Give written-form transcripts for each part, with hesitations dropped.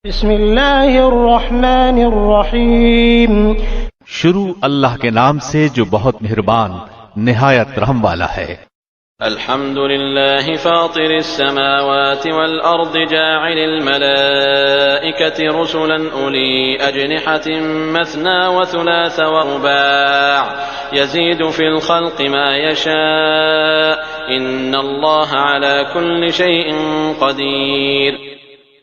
بسم اللہ الرحمن الرحیم۔ شروع اللہ کے نام سے جو بہت مہربان نہایت رحم والا ہے۔ الحمد للہ فاطر السماوات والارض جاعل الملائکة رسلا اولی اجنحة مثنى وثلاث ورباع يزيد في الخلق ما يشاء ان اللہ على كل شيء قدیر۔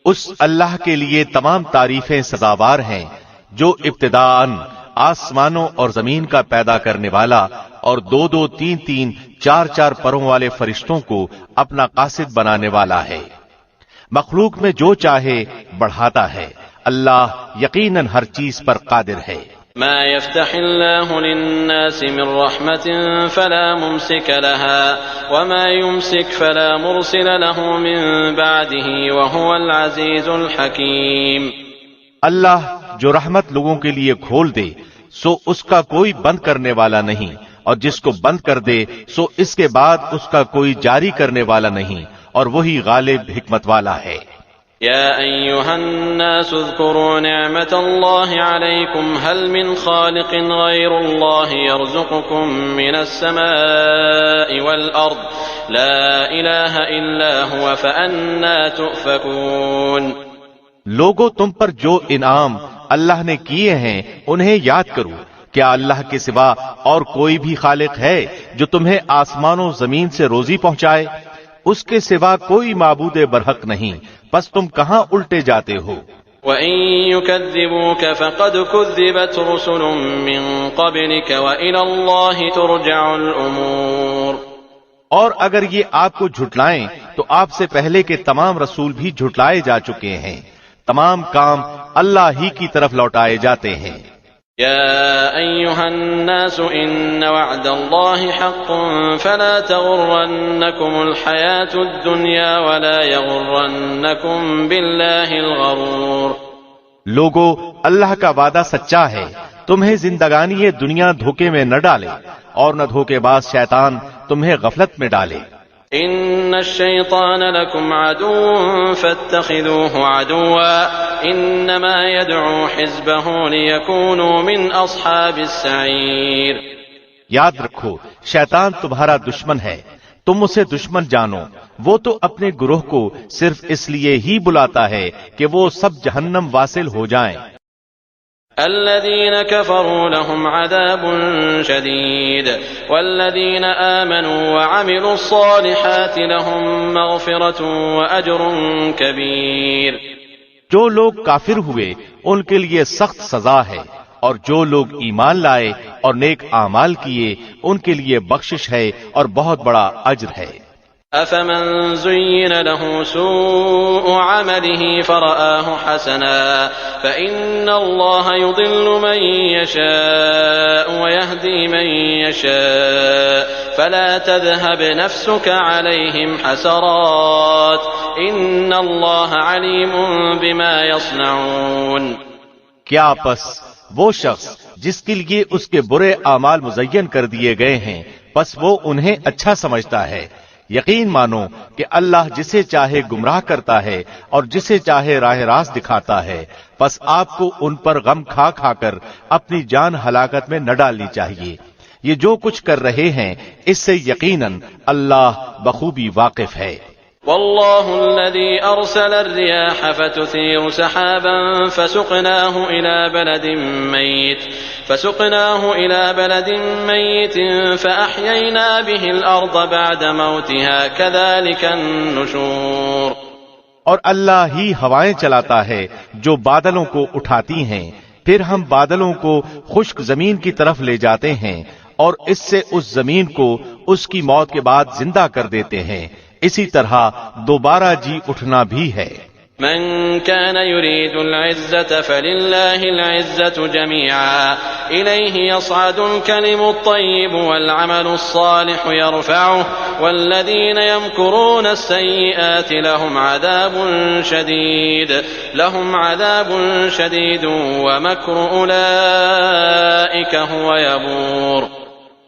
اس اللہ کے لیے تمام تعریفیں سزاوار ہیں جو ابتداءً آسمانوں اور زمین کا پیدا کرنے والا اور دو دو تین تین چار چار پروں والے فرشتوں کو اپنا قاصد بنانے والا ہے۔ مخلوق میں جو چاہے بڑھاتا ہے۔ اللہ یقیناً ہر چیز پر قادر ہے۔ ما يفتح الله للناس من رحمة فلا ممسك لها وما يمسك فلا مرسل له من بعده وهو العزيز الحكيم۔ اللہ جو رحمت لوگوں کے لیے کھول دے سو اس کا کوئی بند کرنے والا نہیں، اور جس کو بند کر دے سو اس کے بعد اس کا کوئی جاری کرنے والا نہیں، اور وہی غالب حکمت والا ہے۔ يا أيها الناس اذكروا نعمة الله عليكم هل من خالق غير الله يرزقكم من السماء والأرض لا إله إلا هو فأنا تؤفكون۔ لوگوں تم پر جو انعام اللہ نے کیے ہیں انہیں یاد کرو۔ کیا اللہ کے سوا اور کوئی بھی خالق ہے جو تمہیں آسمان و زمین سے روزی پہنچائے؟ اس کے سوا کوئی معبود برحق نہیں، پس تم کہاں الٹے جاتے ہو؟ وَإِن يُكَذِّبُوكَ فَقَدْ كُذِّبَتْ رُسُلٌ مِّن قَبْلِكَ وَإِلَى اللَّهِ تُرْجَعُ الْأُمُورُ۔ اور اگر یہ آپ کو جھٹلائیں تو آپ سے پہلے کے تمام رسول بھی جھٹلائے جا چکے ہیں۔ تمام کام اللہ ہی کی طرف لوٹائے جاتے ہیں۔ يا أيها الناس إن وعد الله حق فلا تغرنكم الحياة الدنيا ولا يغرنكم بالله الغرور۔ لوگو اللہ کا وعدہ سچا ہے، تمہیں زندگانی دنیا دھوکے میں نہ ڈالے اور نہ دھوکے باز شیطان تمہیں غفلت میں ڈالے۔ ان الشیطان لکم عدو فاتخذوه عدوا انما يدعو حزبه ليكونوا من اصحاب السعیر۔ یاد رکھو شیطان تمہارا دشمن ہے، تم اسے دشمن جانو۔ وہ تو اپنے گروہ کو صرف اس لیے ہی بلاتا ہے کہ وہ سب جہنم واصل ہو جائیں۔ الذين كفروا لهم عذاب شديد والذين آمنوا وعملوا الصالحات لهم مغفرة وأجر كبير۔ جو لوگ کافر ہوئے ان کے لیے سخت سزا ہے، اور جو لوگ ایمان لائے اور نیک اعمال کیے ان کے لیے بخشش ہے اور بہت بڑا اجر ہے۔ أفمن زين له سوء عمله فرآه حسنا فإن الله يضل من يشاء ويهدي من يشاء فلا تذهب نفسك عليهم حسرات إن الله عليم بما يصنعون۔ کیا پس وہ شخص جس کے لیے اس کے برے اعمال مزین کر دیے گئے ہیں پس وہ انہیں اچھا سمجھتا ہے؟ یقین مانو کہ اللہ جسے چاہے گمراہ کرتا ہے اور جسے چاہے راہ راست دکھاتا ہے، پس آپ کو ان پر غم کھا کھا کر اپنی جان ہلاکت میں نہ ڈالنی چاہیے۔ یہ جو کچھ کر رہے ہیں اس سے یقیناً اللہ بخوبی واقف ہے۔ والله الذي أرسل الرياح فتثير سحابا فسقناه إلى بلد ميت فأحيينا به الأرض بعد موتها كذلك النشور۔ اور اللہ ہی ہوائیں چلاتا ہے جو بادلوں کو اٹھاتی ہیں، پھر ہم بادلوں کو خشک زمین کی طرف لے جاتے ہیں اور اس سے اس زمین کو اس کی موت کے بعد زندہ کر دیتے ہیں۔ اسی طرح دوبارہ جی اٹھنا بھی ہے۔ من كان يريد العزة فلله العزة جميعا إليه يصعد الكلم الطيب والعمل الصالح يرفعه والذين يمكرون السيئات لهم عذاب شديد ومكر أولئك هو يبور۔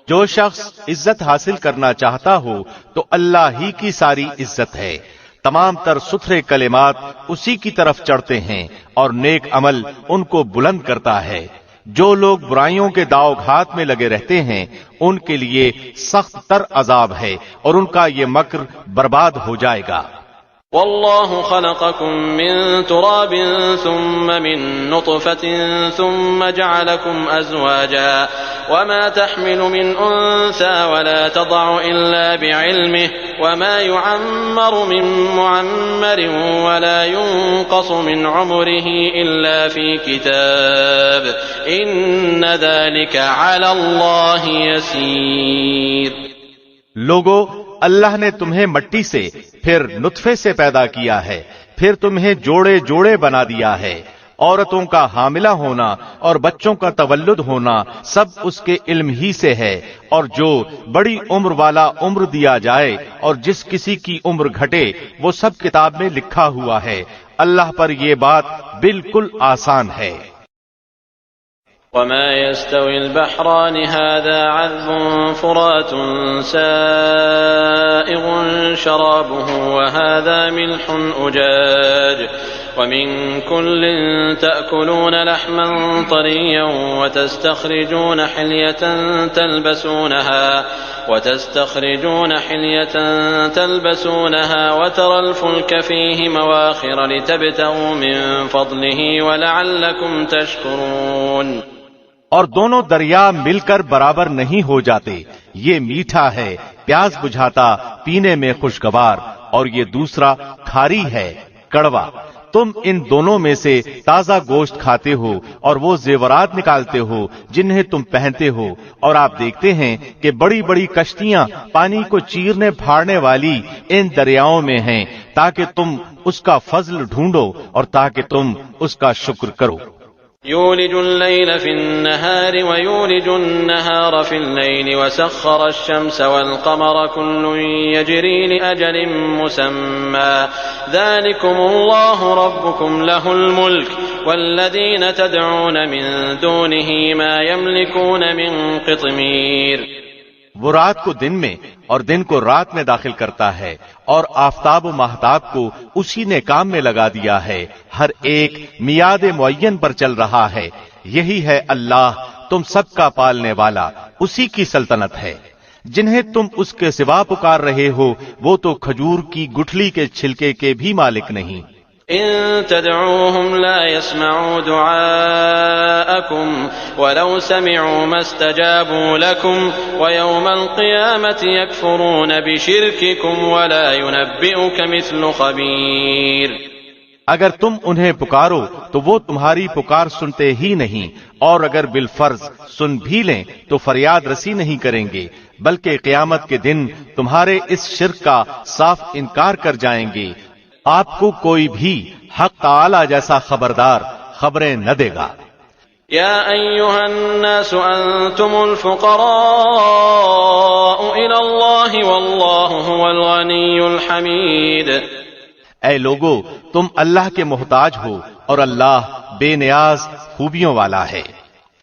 جو شخص عزت حاصل کرنا چاہتا ہو تو اللہ ہی کی ساری عزت ہے، تمام تر ستھرے کلمات اسی کی طرف چڑھتے ہیں اور نیک عمل ان کو بلند کرتا ہے۔ جو لوگ برائیوں کے داؤ گھات میں لگے رہتے ہیں ان کے لیے سخت تر عذاب ہے اور ان کا یہ مکر برباد ہو جائے گا۔ والله خلقكم من تراب ثم من نطفة ثم جعلكم أزواجا وما تحمل من أنثى ولا تضع إلا بعلمه وما يعمر من معمر ولا ينقص من عمره إلا في كتاب إن ذلك على الله يسير۔ لوگو، اللہ نے تمہیں مٹی سے پھر نطفے سے پیدا کیا ہے، پھر تمہیں جوڑے جوڑے بنا دیا ہے۔ عورتوں کا حاملہ ہونا اور بچوں کا تولد ہونا سب اس کے علم ہی سے ہے، اور جو بڑی عمر والا عمر دیا جائے اور جس کسی کی عمر گھٹے وہ سب کتاب میں لکھا ہوا ہے۔ اللہ پر یہ بات بالکل آسان ہے۔ وما يستوي البحران هذا عذب فرات سائغ شرابه وهذا ملح أجاج ومن كل تأكلون لحما طريا وتستخرجون حلية تلبسونها وترى الفلك فيه مواخر لتبتغوا من فضله ولعلكم تشكرون۔ اور دونوں دریا مل کر برابر نہیں ہو جاتے، یہ میٹھا ہے، پیاس بجھاتا، پینے میں خوشگوار، اور یہ دوسرا کھاری ہے، کڑوا۔ تم ان دونوں میں سے تازہ گوشت کھاتے ہو اور وہ زیورات نکالتے ہو جنہیں تم پہنتے ہو، اور آپ دیکھتے ہیں کہ بڑی بڑی کشتیاں پانی کو چیرنے پھاڑنے والی ان دریاؤں میں ہیں، تاکہ تم اس کا فضل ڈھونڈو اور تاکہ تم اس کا شکر کرو۔ يولج الليل في النهار ويولج النهار في الليل وسخر الشمس والقمر كل يجري لأجل مسمى ذلكم الله ربكم له الملك والذين تدعون من دونه ما يملكون من قطمير۔ وہ رات کو دن میں اور دن کو رات میں داخل کرتا ہے، اور آفتاب و ماہتاب کو اسی نے کام میں لگا دیا ہے، ہر ایک میعاد معین پر چل رہا ہے۔ یہی ہے اللہ تم سب کا پالنے والا، اسی کی سلطنت ہے۔ جنہیں تم اس کے سوا پکار رہے ہو وہ تو کھجور کی گٹھلی کے چھلکے کے بھی مالک نہیں۔ إن تدعوهم لا يسمعوا دعاءكم ولو سمعوا ما استجابوا لكم ويوم القيامة يكفرون بشرككم ولا ينبئك مثل خبير۔ اگر تم انہیں پکارو تو وہ تمہاری پکار سنتے ہی نہیں، اور اگر بالفرض سن بھی لیں تو فریاد رسی نہیں کریں گے، بلکہ قیامت کے دن تمہارے اس شرک کا صاف انکار کر جائیں گے۔ آپ کو کوئی بھی حق تعالی جیسا خبردار خبریں نہ دے گا۔ يا أيها الناس أنتم الفقراء إلى الله والله هو الغني الحميد۔ اے لوگو، تم اللہ کے محتاج ہو اور اللہ بے نیاز خوبیوں والا ہے۔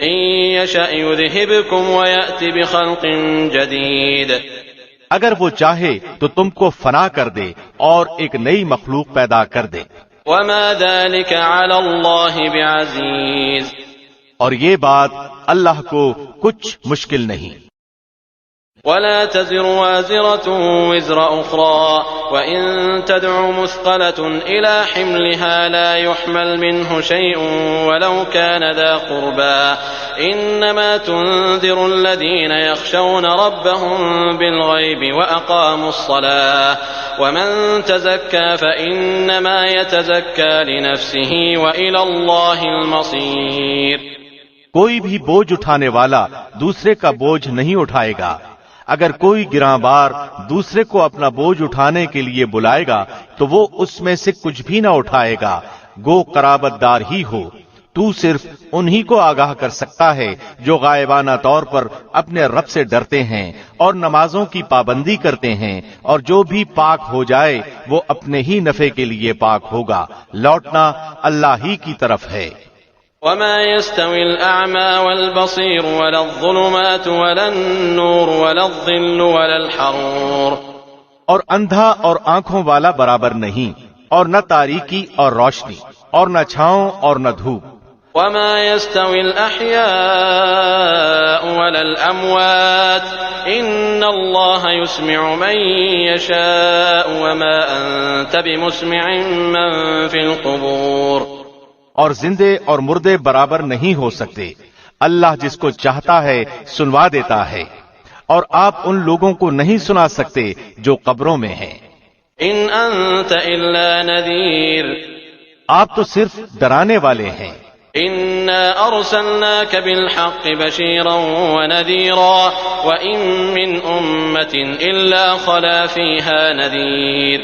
إن يشأ يذهبكم ويأتي بخلق جديد۔ اگر وہ چاہے تو تم کو فنا کر دے اور ایک نئی مخلوق پیدا کر دے۔ وما ذلك على الله بعزيز۔ اور یہ بات اللہ کو کچھ مشکل نہیں۔ ولا تزر وازرة وزر أخرى وإن تدع مثقلة إلى حملها لا يحمل منه شيء ولو كان ذا قربى إنما تنذر الذين يخشون ربهم بالغيب وأقاموا الصلاة ومن تزكى فإنما يتزكى لنفسه وإلى الله المصير۔ کوئی بھی بوجھ اٹھانے والا دوسرے کا بوجھ نہیں اٹھائے گا۔ اگر کوئی گراں بار دوسرے کو اپنا بوجھ اٹھانے کے لیے بلائے گا تو وہ اس میں سے کچھ بھی نہ اٹھائے گا، گو قرابت دار ہی ہو۔ تو صرف انہی کو آگاہ کر سکتا ہے جو غائبانہ طور پر اپنے رب سے ڈرتے ہیں اور نمازوں کی پابندی کرتے ہیں، اور جو بھی پاک ہو جائے وہ اپنے ہی نفع کے لیے پاک ہوگا، لوٹنا اللہ ہی کی طرف ہے۔ وما يستوي الأعمى والبصير ولا الظلمات ولا النور ولا الظل ولا الحرور۔ اور اندھا اور آنکھوں والا برابر نہیں، اور نہ تاریکی اور روشنی، اور نہ چھاؤں اور نہ دھوپ۔ وما يستوي الأحياء ولا الأموات إن الله يسمع من يشاء وما أنت بمسمع من في القبور۔ اور زندے اور مردے برابر نہیں ہو سکتے، اللہ جس کو چاہتا ہے سنوا دیتا ہے، اور آپ ان لوگوں کو نہیں سنا سکتے جو قبروں میں ہیں۔ إن أنت إلا نذير، آپ تو صرف ڈرانے والے ہیں۔ إنا أرسلناك بالحق بشيرا ونذيرا وإن من أمة إلا خلا فيها نذير۔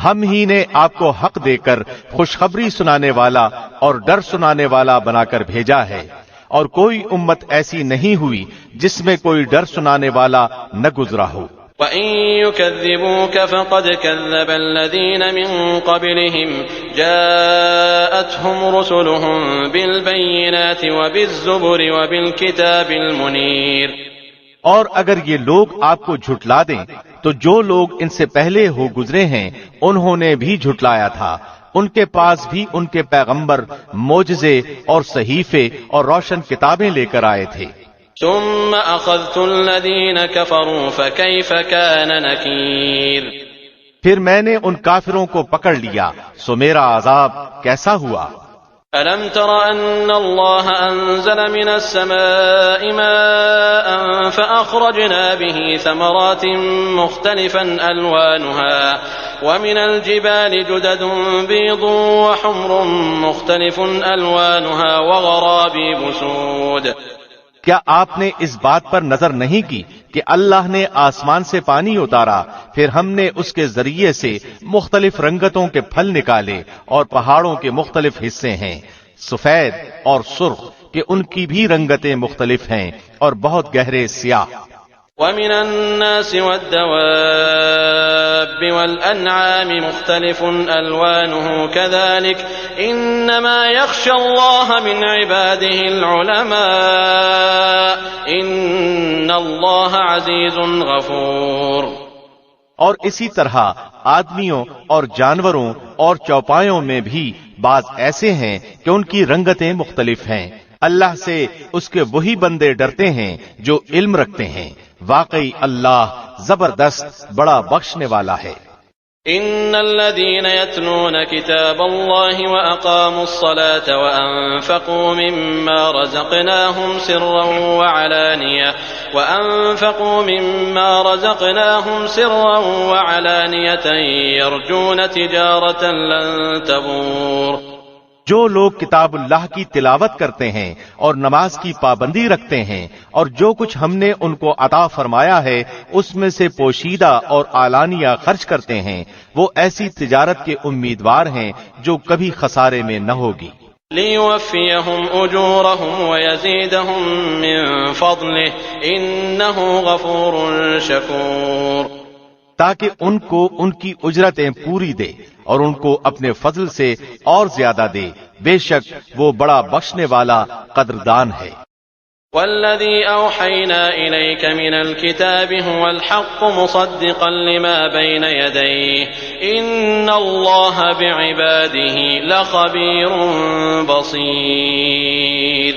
ہم ہی نے آپ کو حق دے کر خوشخبری سنانے والا اور ڈر سنانے والا بنا کر بھیجا ہے، اور کوئی امت ایسی نہیں ہوئی جس میں کوئی ڈر سنانے والا نہ گزرا ہو۔ وَإِن يُكَذِّبُوكَ فَقَدْ كَذَّبَ الَّذِينَ مِن قَبْلِهِمْ جَاءَتْهُمْ رُسُلُهُم بِالْبَيِّنَاتِ وَبِالزُّبُرِ وَبِالْكِتَابِ الْمُنِيرِ۔ اور اگر یہ لوگ آپ کو جھٹلا دیں تو جو لوگ ان سے پہلے ہو گزرے ہیں انہوں نے بھی جھٹلایا تھا، ان کے پاس بھی ان کے پیغمبر معجزے اور صحیفے اور روشن کتابیں لے کر آئے تھے۔ ثم أخذت الذين كفروا فكيف كان نكير۔ پھر میں نے ان کافروں کو پکڑ لیا، سو میرا عذاب کیسا ہوا۔ ألم تر أن الله أنزل من السماء ماء فأخرجنا به ثمرات مختلفا ألوانها ومن الجبال جدد بيض وحمر مختلف ألوانها وغرابيب سود۔ کیا آپ نے اس بات پر نظر نہیں کی کہ اللہ نے آسمان سے پانی اتارا، پھر ہم نے اس کے ذریعے سے مختلف رنگتوں کے پھل نکالے، اور پہاڑوں کے مختلف حصے ہیں سفید اور سرخ کہ ان کی بھی رنگتیں مختلف ہیں اور بہت گہرے سیاہ۔ ومن الناس والدواب والأنعام مختلف ألوانه كذلك إنما يخشى الله من عباده العلماء إن الله عزيز غفور۔ اور اسی طرح آدمیوں اور جانوروں اور چوپایوں میں بھی بعض ایسے ہیں کہ ان کی رنگتیں مختلف ہیں۔ اللہ سے اس کے وہی بندے ڈرتے ہیں جو علم رکھتے ہیں، واقعی اللہ زبردست بڑا بخشنے والا ہے۔ إن الذين يتلون كتاب الله وأقاموا الصلاة وأنفقوا مما رزقناهم سرا وعلانية يرجون تجارة لن تبور۔ جو لوگ کتاب اللہ کی تلاوت کرتے ہیں اور نماز کی پابندی رکھتے ہیں، اور جو کچھ ہم نے ان کو عطا فرمایا ہے اس میں سے پوشیدہ اور اعلانیہ خرچ کرتے ہیں، وہ ایسی تجارت کے امیدوار ہیں جو کبھی خسارے میں نہ ہوگی۔ لِيُوَفِّيَهُمْ أُجُورَهُمْ وَيَزِيدَهُمْ مِنْ فَضْلِهِ إِنَّهُ غَفُورٌ شَكُورٌ، تاکہ ان کو ان کی اجرتیں پوری دے اور ان کو اپنے فضل سے اور زیادہ دے، بے شک وہ بڑا بخشنے والا قدردان ہے۔ وَالَّذِي أَوْحَيْنَا إِلَيْكَ مِنَ الْكِتَابِ هُوَ الْحَقُّ مُصَدِّقًا لِمَا بَيْنَ يَدَيْهِ إِنَّ اللَّهَ بِعِبَادِهِ لَخَبِيرٌ بَصِيرٌ۔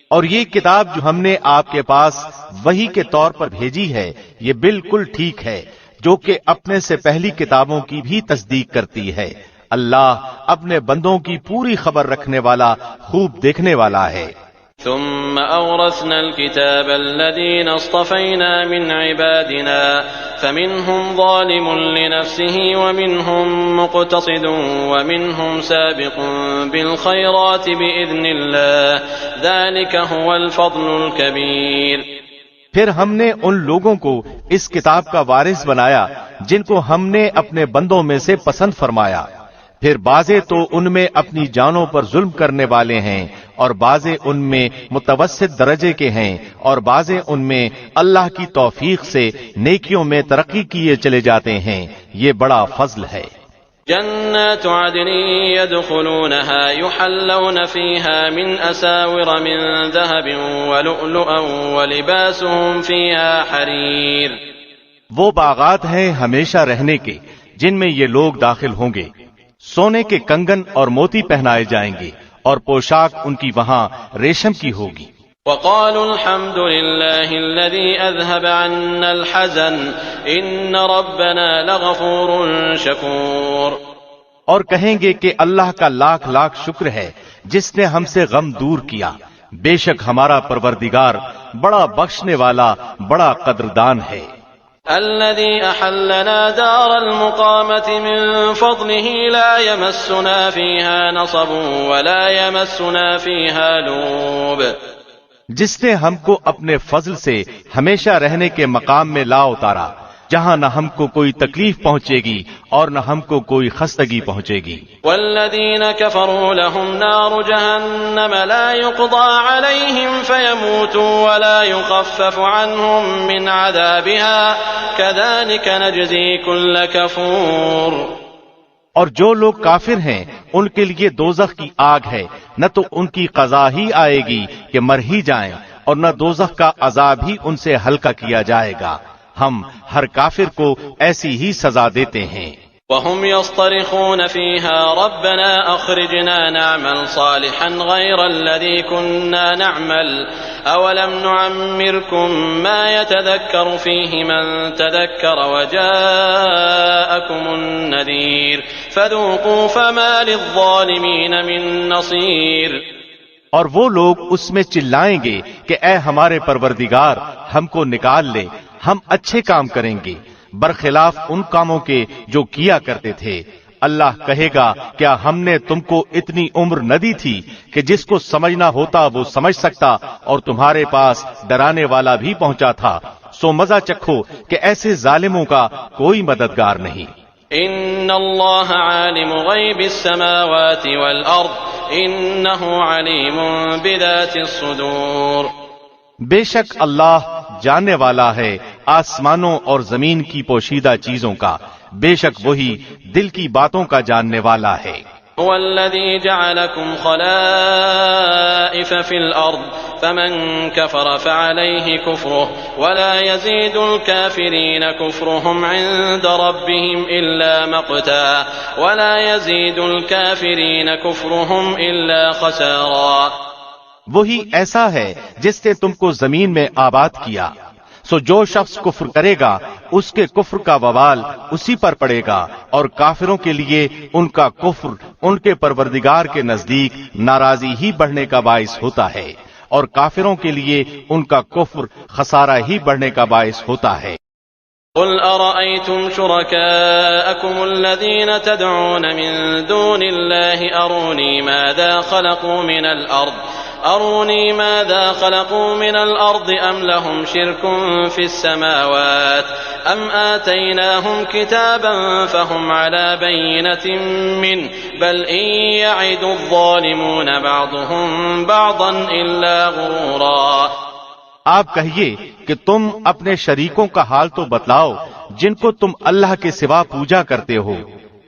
اور یہ کتاب جو ہم نے آپ کے پاس وحی کے طور پر بھیجی ہے یہ بالکل ٹھیک ہے، جو کہ اپنے سے پہلی کتابوں کی بھی تصدیق کرتی ہے۔ اللہ اپنے بندوں کی پوری خبر رکھنے والا، خوب دیکھنے والا ہے۔ ثم أورثنا الكتاب الذين اصطفينا من عبادنا فمنهم ظالم لنفسه ومنهم مقتصد ومنهم سابق بالخيرات بإذن الله ذلك هو الفضل الكبير۔ پھر ہم نے ان لوگوں کو اس کتاب کا وارث بنایا جن کو ہم نے اپنے بندوں میں سے پسند فرمایا، پھر بعضے تو ان میں اپنی جانوں پر ظلم کرنے والے ہیں، اور بعضے ان میں متوسط درجے کے ہیں، اور بعضے ان میں اللہ کی توفیق سے نیکیوں میں ترقی کیے چلے جاتے ہیں۔ یہ بڑا فضل ہے۔ جنات عدن يدخلونها يحلون فيها من أساور من ذهب ولؤلؤا ولباسهم فيها حرير۔ وہ باغات ہیں ہمیشہ رہنے کے جن میں یہ لوگ داخل ہوں گے، سونے کے کنگن اور موتی پہنائے جائیں گے اور پوشاک ان کی وہاں ریشم کی ہوگی۔ وقالوا الحمد لله الذي أذهب عنا الحزن إن ربنا لغفور شكور۔ اور کہیں گے کہ اللہ کا لاکھ لاکھ شکر ہے جس نے ہم سے غم دور کیا، بے شک ہمارا پروردگار بڑا بخشنے والا، بڑا قدردان ہے۔ الذي أحلنا دار المقامة من فضله لا يمسنا فيها نصب ولا يمسنا فيها لوب۔ جس نے ہم کو اپنے فضل سے ہمیشہ رہنے کے مقام میں لا اتارا جہاں نہ ہم کو کوئی تکلیف پہنچے گی اور نہ ہم کو کوئی خستگی پہنچے گی۔ والذین كفروا لهم نار جہنم لا يقضى عليهم فيموتوا ولا يخفف عنهم من عذابها كذلك نجزي كل كفور۔ اور جو لوگ کافر ہیں ان کے لیے دوزخ کی آگ ہے، نہ تو ان کی قضا ہی آئے گی کہ مر ہی جائیں اور نہ دوزخ کا عذاب ہی ان سے ہلکا کیا جائے گا، ہم ہر کافر کو ایسی ہی سزا دیتے ہیں۔ وهم يصطرخون فيها ربنا أخرجنا نعمل صالحا غير الذي كنا نعمل أولم نعمركم ما يتذكر فيه من تذكر وجاءكم النذير فذوقوا فما للظالمين من نصير۔ اور وہ لوگ اس میں چلائیں گے کہ اے ہمارے پروردگار ہم کو نکال لے، ہم اچھے کام کریں گے برخلاف ان کاموں کے جو کیا کرتے تھے۔ اللہ کہے گا کیا ہم نے تم کو اتنی عمر نہ دی تھی کہ جس کو سمجھنا ہوتا وہ سمجھ سکتا اور تمہارے پاس ڈرانے والا بھی پہنچا تھا، سو مزہ چکھو کہ ایسے ظالموں کا کوئی مددگار نہیں۔ ان اللہ عالم غیب السماوات والارض انہ علیم بذات الصدور۔ بے شک اللہ جاننے والا ہے آسمانوں اور زمین کی پوشیدہ چیزوں کا، بے شک وہی دل کی باتوں کا جاننے والا ہے۔ هو الذي جعلكم خلائف في الأرض فمن كفر فعليه كفره ولا يزيد الكافرين كفرهم عند ربهم إلا مقتا ولا يزيد الكافرين كفرهم إلا خسارا۔ وہی ایسا ہے جس نے تم کو زمین میں آباد کیا، سو جو شخص کفر کرے گا اس کے کفر کا وبال اسی پر پڑے گا، اور کافروں کے لیے ان کا کفر ان کے پروردگار کے نزدیک ناراضی ہی بڑھنے کا باعث ہوتا ہے، اور کافروں کے لیے ان کا کفر خسارہ ہی بڑھنے کا باعث ہوتا ہے۔ قل أرأيتم شركاءكم الذين تدعون من دون الله أروني ماذا خلقوا من الأرض أم لهم شرك في السماوات أم آتيناهم كتابا فهم على بينة منه بل إن يعد الظالمون بعضهم بعضا إلا غرورا۔ آپ کہیے کہ تم اپنے شریکوں کا حال تو بتلاؤ جن کو تم اللہ کے سوا پوجا کرتے ہو،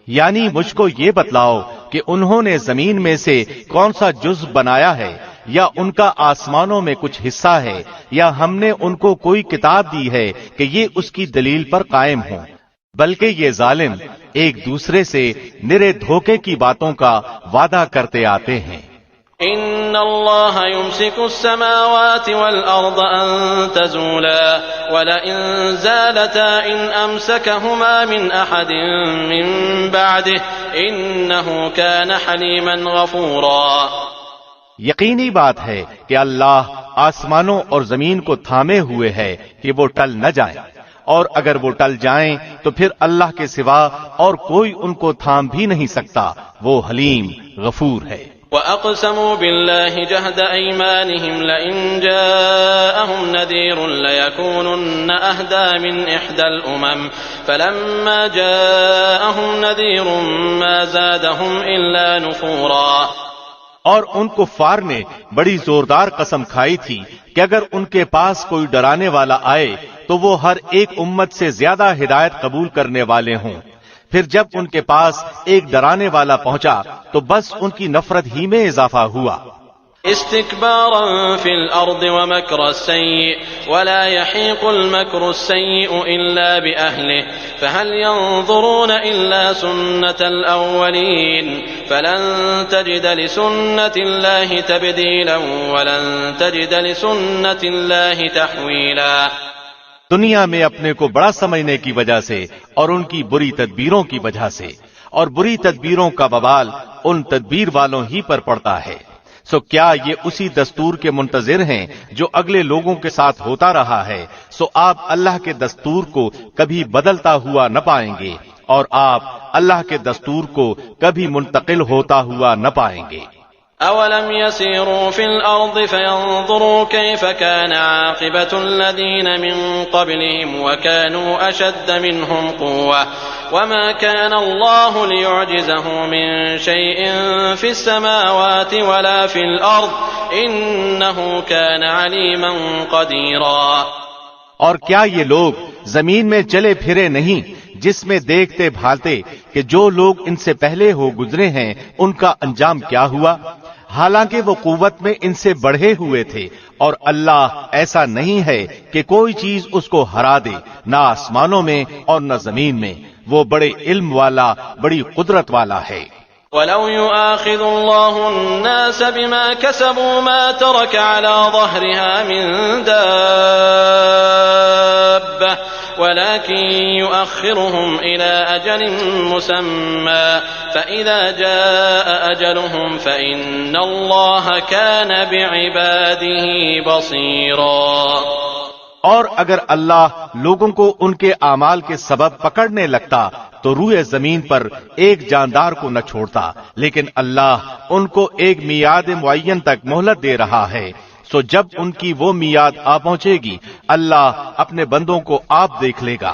یعنی مجھ کو یہ بتلاؤ کہ انہوں نے زمین میں سے کون سا جز بنایا ہے، یا ان کا آسمانوں میں کچھ حصہ ہے، یا ہم نے ان کو کوئی کتاب دی ہے کہ یہ اس کی دلیل پر قائم ہوں، بلکہ یہ ظالم ایک دوسرے سے نرے دھوکے کی باتوں کا وعدہ کرتے آتے ہیں۔ ان اللہ يمسك السماوات والارض ان تزولا ولئن زالتا ان امسكهما من احد من بعده انه كان حليما غفورا۔ یقینی بات ہے کہ اللہ آسمانوں اور زمین کو تھامے ہوئے ہے کہ وہ ٹل نہ جائیں، اور اگر وہ ٹل جائیں تو پھر اللہ کے سوا اور کوئی ان کو تھام بھی نہیں سکتا، وہ حلیم غفور ہے۔ وَأَقْسَمُوا بِاللَّهِ جَهْدَ أَيْمَانِهِمْ لَئِن جَاءَهُمْ نَذِيرٌ لَيَكُونُنَّ أَهْدَىٰ مِنْ إِحْدَى الْأُمَمِ فَلَمَّا جَاءَهُمْ نَذِيرٌ مَا زَادَهُمْ إِلَّا نُفُورًا۔ اور ان کفار نے بڑی زوردار قسم کھائی تھی کہ اگر ان کے پاس کوئی ڈرانے والا آئے تو وہ ہر ایک امت سے زیادہ ہدایت قبول کرنے والے ہوں، پھر جب ان کے پاس ایک ڈرانے والا پہنچا تو بس ان کی نفرت ہی میں اضافہ ہوا۔ استكبارا في الأرض ومكر السيء ولا يحيق المكر السيء إلا بأهله فهل ينظرون إلا سنة الأولين فلن تجد لسنة الله تبديلا ولن تجد لسنة الله تحويلا۔ دنیا میں اپنے کو بڑا سمجھنے کی وجہ سے اور ان کی بری تدبیروں کی وجہ سے، اور بری تدبیروں کا وبال ان تدبیر والوں ہی پر پڑتا ہے۔ سو کیا یہ اسی دستور کے منتظر ہیں جو اگلے لوگوں کے ساتھ ہوتا رہا ہے؟ سو آپ اللہ کے دستور کو کبھی بدلتا ہوا نہ پائیں گے، اور آپ اللہ کے دستور کو کبھی منتقل ہوتا ہوا نہ پائیں گے۔ أولم يسيروا في الأرض فينظروا كيف كان عاقبة الذين من قبلهم وكانوا أشد منهم قوة وما كان الله ليعجزه من شيء في السماوات ولا في الأرض إنه كان عليما قديرا۔ اور کیا یہ لوگ زمین میں چلے پھرے نہیں جس میں دیکھتے بھالتے کہ جو لوگ ان سے پہلے ہو گزرے ہیں ان کا انجام کیا ہوا، حالانکہ وہ قوت میں ان سے بڑھے ہوئے تھے، اور اللہ ایسا نہیں ہے کہ کوئی چیز اس کو ہرا دے، نہ آسمانوں میں اور نہ زمین میں، وہ بڑے علم والا، بڑی قدرت والا ہے۔ وَلَوْ يُؤَاخِذُ اللَّهُ النَّاسَ بِمَا كَسَبُوا مَا تَرَكَ عَلَى ظَهْرِهَا مِن دَابَّةٍ وَلَكِن يُؤَخِّرُهُمْ إِلَى أَجَلٍ مُّسَمًّى فَإِذَا جَاءَ أَجَلُهُمْ فَإِنَّ اللَّهَ كَانَ بِعِبَادِهِ بَصِيرًا۔ اور اگر اللہ لوگوں کو ان کے اعمال کے سبب پکڑنے لگتا تو روئے زمین پر ایک جاندار کو نہ چھوڑتا، لیکن اللہ ان کو ایک میعاد معین تک مہلت دے رہا ہے، سو جب ان کی وہ میعاد آ پہنچے گی اللہ اپنے بندوں کو آپ دیکھ لے گا۔